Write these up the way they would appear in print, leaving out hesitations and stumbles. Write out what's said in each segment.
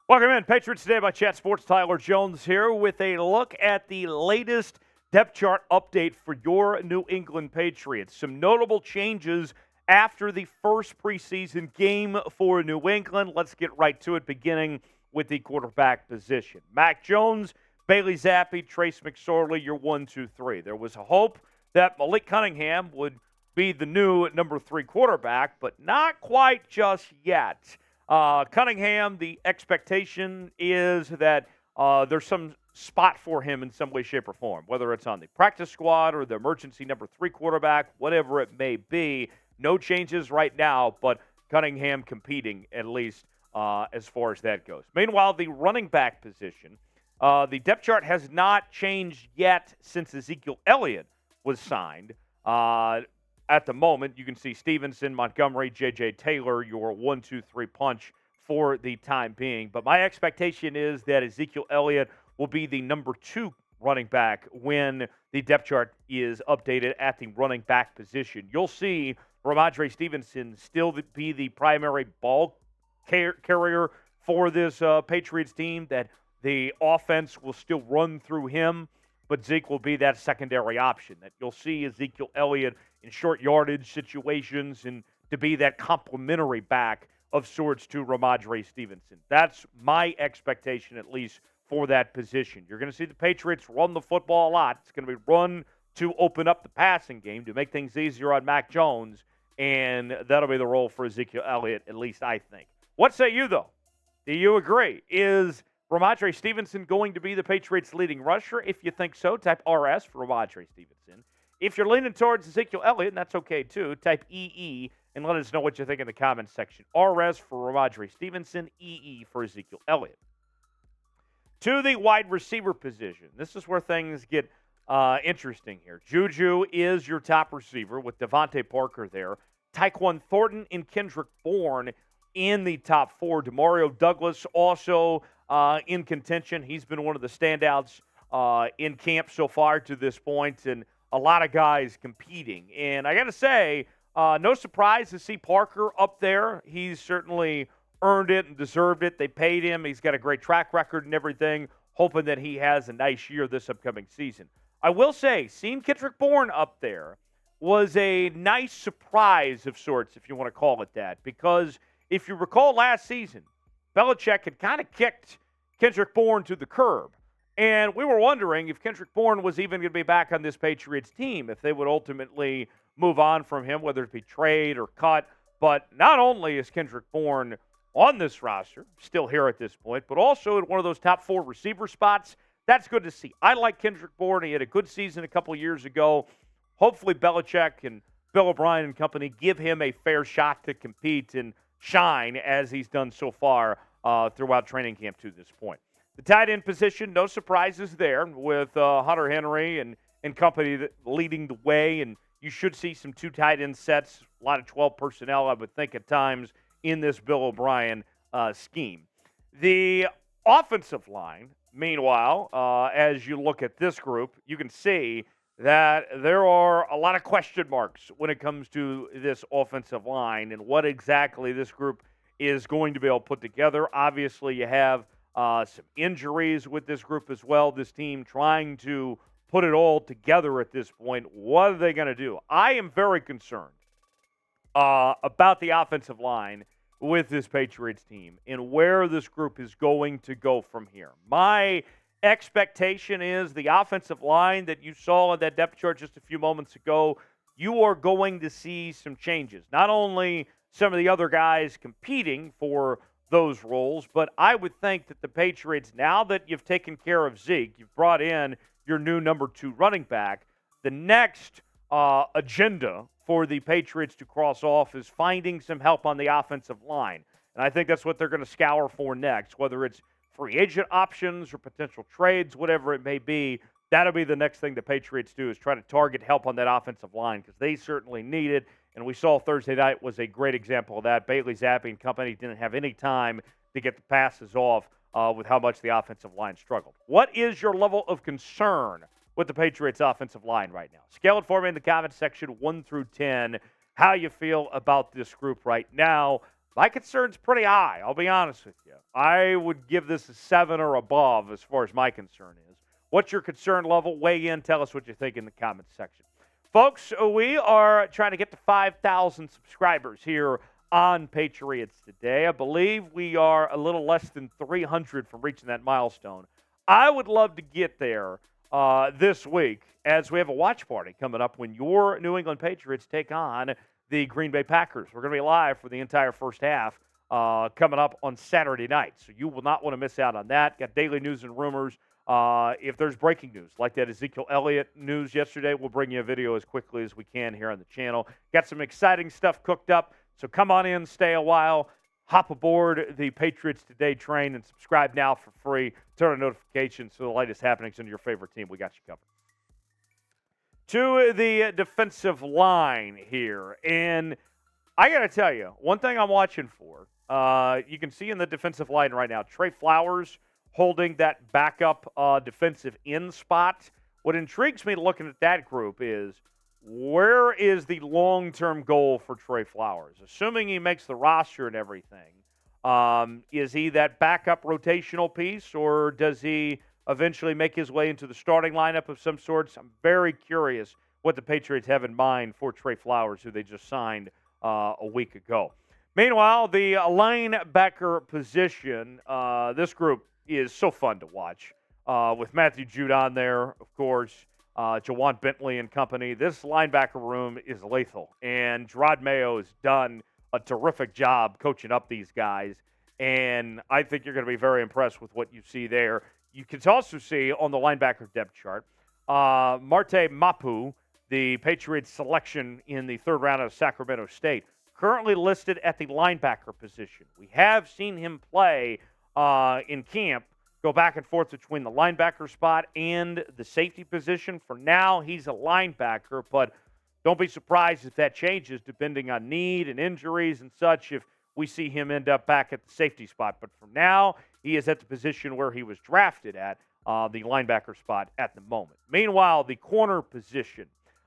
Welcome in. Patriots Today by Chat Sports. Tyler Jones here with a look at the latest depth chart update for your New England Patriots. Some notable changes after the first preseason game for New England. Let's get right to it, beginning with the quarterback position. Mac Jones, Bailey Zappi, Trace McSorley, your 1, 2, 3. There was a hope that Malik Cunningham would be the new number 3 quarterback, but not quite just yet. Cunningham, the expectation is that there's some spot for him in some way, shape, or form, whether it's on the practice squad or the emergency number 3 quarterback, whatever it may be. No changes right now, but Cunningham competing at least as far as that goes. Meanwhile, the running back position, the depth chart has not changed yet since Ezekiel Elliott was signed. At the moment, you can see Stevenson, Montgomery, J.J. Taylor, your 1, 2, 3 punch for the time being. But my expectation is that Ezekiel Elliott will be the number 2 running back when the depth chart is updated at the running back position. You'll see Rhamondre Stevenson still be the primary ball carrier for this Patriots team, that the offense will still run through him, but Zeke will be that secondary option, that you'll see Ezekiel Elliott in short yardage situations and to be that complementary back of sorts to Rhamondre Stevenson. That's my expectation, at least, for that position. You're going to see the Patriots run the football a lot. It's going to be run to open up the passing game, to make things easier on Mac Jones, and that'll be the role for Ezekiel Elliott, at least I think. What say you, though? Do you agree? Is Rhamondre Stevenson going to be the Patriots' leading rusher? If you think so, type RS for Rhamondre Stevenson. If you're leaning towards Ezekiel Elliott, and that's okay too, type EE and let us know what you think in the comments section. RS for Rhamondre Stevenson, EE for Ezekiel Elliott. To the wide receiver position. This is where things get interesting here. Juju is your top receiver with Devontae Parker there. Tyquan Thornton and Kendrick Bourne in the top 4. Demario Douglas also in contention. He's been one of the standouts in camp so far to this point, and a lot of guys competing. And I got to say, no surprise to see Parker up there. He's certainly earned it and deserved it. They paid him. He's got a great track record and everything, hoping that he has a nice year this upcoming season. I will say, seeing Kendrick Bourne up there was a nice surprise of sorts, if you want to call it that, because if you recall last season, Belichick had kind of kicked Kendrick Bourne to the curb. And we were wondering if Kendrick Bourne was even going to be back on this Patriots team, if they would ultimately move on from him, whether it be trade or cut. But not only is Kendrick Bourne on this roster, still here at this point, but also in one of those top 4 receiver spots. That's good to see. I like Kendrick Bourne. He had a good season a couple years ago. Hopefully Belichick and Bill O'Brien and company give him a fair shot to compete and shine as he's done so far throughout training camp to this point. The tight end position, no surprises there with Hunter Henry and company leading the way, and you should see some 2 tight end sets, a lot of 12 personnel, I would think, at times in this Bill O'Brien scheme. The offensive line, meanwhile, as you look at this group, you can see that there are a lot of question marks when it comes to this offensive line and what exactly this group is going to be able to put together. Obviously, you have some injuries with this group as well. This team trying to put it all together at this point. What are they going to do? I am very concerned about the offensive line with this Patriots team and where this group is going to go from here. My expectation is the offensive line that you saw in that depth chart just a few moments ago, you are going to see some changes. Not only some of the other guys competing for those roles, but I would think that the Patriots, now that you've taken care of Zeke, you've brought in your new number 2 running back, the next agenda for the Patriots to cross off is finding some help on the offensive line. And I think that's what they're going to scour for next, whether it's free agent options or potential trades, whatever it may be. That'll be the next thing the Patriots do, is try to target help on that offensive line, because they certainly need it. And we saw Thursday night was a great example of that. Bailey Zappi and company didn't have any time to get the passes off with how much the offensive line struggled. What is your level of concern with the Patriots offensive line right now? Scale it for me in the comments section, 1 through 10, how you feel about this group right now. My concern's pretty high, I'll be honest with you. I would give this a 7 or above as far as my concern is. What's your concern level? Weigh in. Tell us what you think in the comments section. Folks, we are trying to get to 5,000 subscribers here on Patriots Today. I believe we are a little less than 300 from reaching that milestone. I would love to get there this week as we have a watch party coming up when your New England Patriots take on the Green Bay Packers. We're going to be live for the entire first half coming up on Saturday night. So you will not want to miss out on that. Got daily news and rumors. If there's breaking news, like that Ezekiel Elliott news yesterday, we'll bring you a video as quickly as we can here on the channel. Got some exciting stuff cooked up. So come on in, stay a while, hop aboard the Patriots Today train, and subscribe now for free. Turn on notifications for the latest happenings in your favorite team. We got you covered. To the defensive line here. And I got to tell you, one thing I'm watching for, you can see in the defensive line right now, Trey Flowers holding that backup defensive end spot. What intrigues me looking at that group is, where is the long-term goal for Trey Flowers? Assuming he makes the roster and everything, is he that backup rotational piece, or does he eventually make his way into the starting lineup of some sorts? I'm very curious what the Patriots have in mind for Trey Flowers, who they just signed a week ago. Meanwhile, the linebacker position, this group is so fun to watch. With Matthew Judon there, of course, Jawan Bentley and company. This linebacker room is lethal, and Gerard Mayo has done a terrific job coaching up these guys, and I think you're going to be very impressed with what you see there. You can also see on the linebacker depth chart, Marte Mapu, the Patriots selection in the third round of Sacramento State, currently listed at the linebacker position. We have seen him play in camp, go back and forth between the linebacker spot and the safety position. For now, he's a linebacker, but don't be surprised if that changes depending on need and injuries and such, if we see him end up back at the safety spot. But for now, he is at the position where he was drafted at, the linebacker spot at the moment. Meanwhile, the corner position,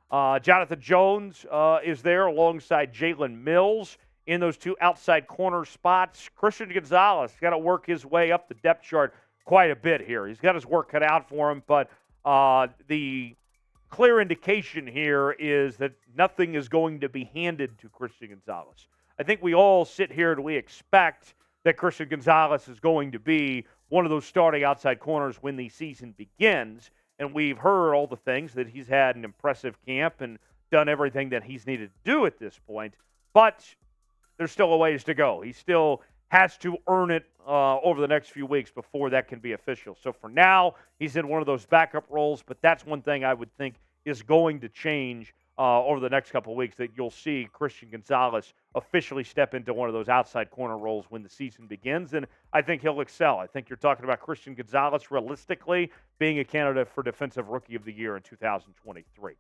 Jonathan Jones is there alongside Jalen Mills in those two outside corner spots. Christian Gonzalez got to work his way up the depth chart quite a bit here. He's got his work cut out for him, but the clear indication here is that nothing is going to be handed to Christian Gonzalez. I think we all sit here and we expect that Christian Gonzalez is going to be one of those starting outside corners when the season begins, and we've heard all the things that he's had an impressive camp and done everything that he's needed to do at this point, but there's still a ways to go. He still has to earn it over the next few weeks before that can be official. So for now, he's in one of those backup roles, but that's one thing I would think is going to change over the next couple of weeks, that you'll see Christian Gonzalez officially step into one of those outside corner roles when the season begins, and I think he'll excel. I think you're talking about Christian Gonzalez realistically being a candidate for Defensive Rookie of the Year in 2023.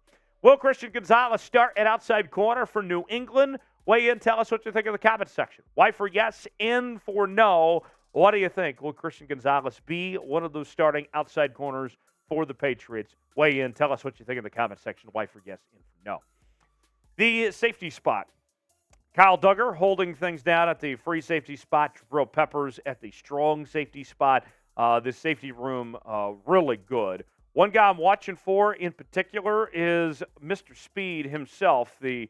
Will Christian Gonzalez start at outside corner for New England? Weigh in, tell us what you think in the comments section. Y for yes, N for no. What do you think? Will Christian Gonzalez be one of those starting outside corners for the Patriots? Weigh in, tell us what you think in the comments section. Y for yes, N for no. The safety spot. Kyle Duggar holding things down at the free safety spot. Jabril Peppers at the strong safety spot. This safety room really good. One guy I'm watching for in particular is Mr. Speed himself, the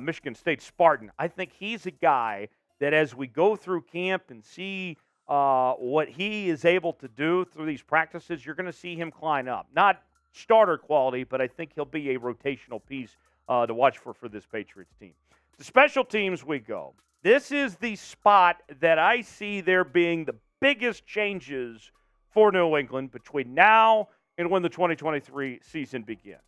Michigan State Spartan. I think he's a guy that as we go through camp and see what he is able to do through these practices, you're going to see him climb up. Not starter quality, but I think he'll be a rotational piece to watch for this Patriots team. The special teams we go. This is the spot that I see there being the biggest changes for New England between now and when the 2023 season begins.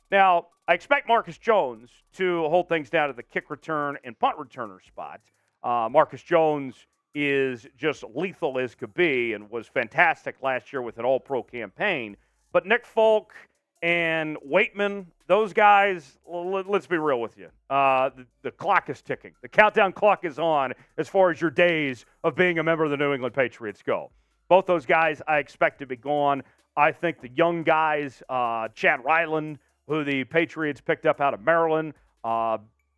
Now, I expect Marcus Jones to hold things down at the kick return and punt returner spots. Marcus Jones is just lethal as could be and was fantastic last year with an all-pro campaign. But Nick Folk and Waitman, those guys, let's be real with you. The clock is ticking. The countdown clock is on as far as your days of being a member of the New England Patriots go. Both those guys I expect to be gone. I think the young guys, Chad Ryland, who the Patriots picked up out of Maryland,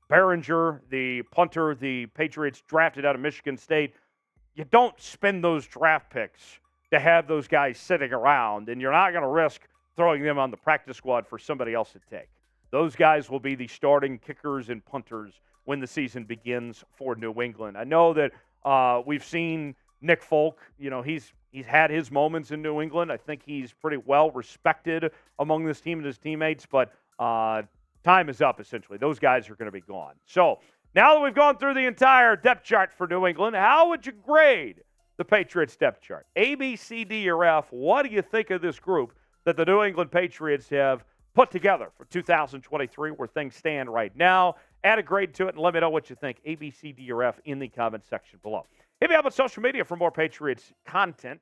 Behringer, the punter the Patriots drafted out of Michigan State, you don't spend those draft picks to have those guys sitting around, and you're not going to risk throwing them on the practice squad for somebody else to take. Those guys will be the starting kickers and punters when the season begins for New England. I know that we've seen Nick Folk. He's had his moments in New England. I think he's pretty well respected among this team and his teammates, but time is up, essentially. Those guys are going to be gone. So now that we've gone through the entire depth chart for New England, how would you grade the Patriots depth chart? A, B, C, D, or F? What do you think of this group that the New England Patriots have put together for 2023, where things stand right now? Add a grade to it and let me know what you think. A, B, C, D, or F in the comment section below. Hit me up on social media for more Patriots content.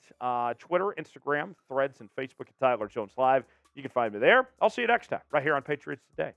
Twitter, Instagram, Threads, and Facebook at Tyler Jones Live. You can find me there. I'll see you next time right here on Patriots Today.